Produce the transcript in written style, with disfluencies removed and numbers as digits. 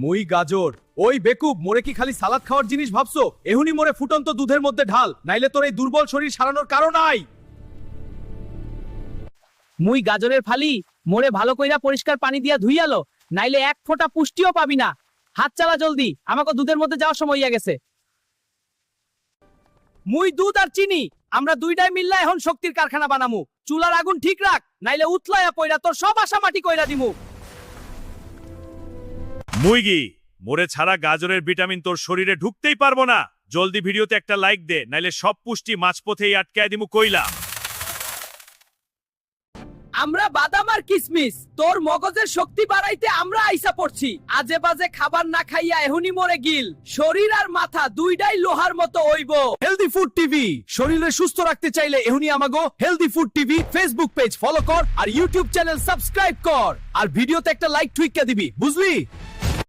মুই গাজর। ওই বেকুব, মোরে কি খালি সালাদ খাওয়ার জিনিস ভাবছো? এহুনি মোরে ফুটন্ত দুধের মধ্যে ঢাল, নাইলে তোর এই দুর্বল শরীর সারানোর কারণ নাই। মুই গাজরের ফালি, মোরে ভালো কইরা পরিষ্কার পানি দিয়া ধুইয়ালো, নাইলে এক ফোঁটা পুষ্টিও পাবি না। হাত চালা জলদি, আমাকে দুধের মধ্যে যাওয়ার সময় হইয়া গেছে। মুই দুধ আর চিনি, আমরা দুইটাই মিললা এখন শক্তির কারখানা বানামু। চুলার আগুন ঠিক রাখ, নাইলে উতলায়া পয়রা তোর সব আশা মাটি কইরা দিমু। মুইগি, মোরে ছাড়া গাজরের ভিটামিন তোর শরীরে ঢুকতেই পারবো না। জলদি ভিডিওতে একটা লাইক দে, নাইলে সব পুষ্টি মাঝপথেই আটকায় দিমু কইলা। আমরা বাদাম আর কিসমিস, তোর মগজের শক্তি বাড়াইতে আমরা আইসা পড়ছি। আজে বাজে খাবার না খাইয়া এহুনি মরে গিল, শরীর আর মাথা দুইটাই লোহার মতো হইব। হেলদি ফুড টিভি, শরীরে সুস্থ রাখতে চাইলে এহুনি আমাগো healthy food TV Facebook page follow কর আর ইউটিউব চ্যানেল সাবস্ক্রাইব কর, আর ভিডিওতে একটা লাইক টুইকা দিবি, বুঝলি?